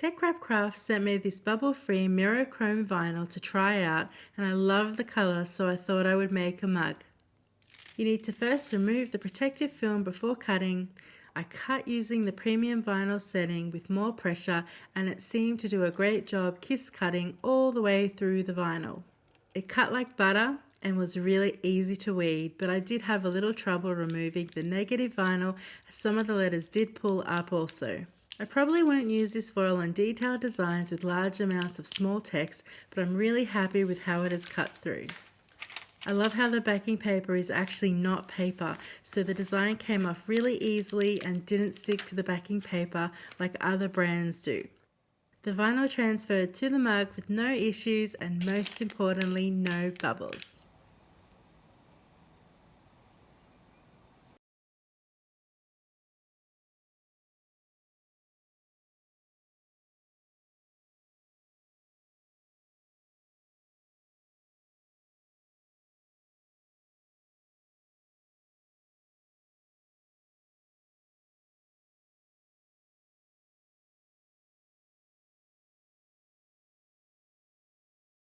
Teckwrap Crafts sent me this bubble-free mirror chrome vinyl to try out, and I love the colour, so I thought I would make a mug. You need to first remove the protective film before cutting. I cut using the premium vinyl setting with more pressure, and it seemed to do a great job kiss cutting all the way through the vinyl. It cut like butter and was really easy to weed, but I did have a little trouble removing the negative vinyl as some of the letters did pull up also. I probably won't use this foil on detailed designs with large amounts of small text, but I'm really happy with how it is cut through. I love how the backing paper is actually not paper, so the design came off really easily and didn't stick to the backing paper like other brands do. The vinyl transferred to the mug with no issues and most importantly, no bubbles.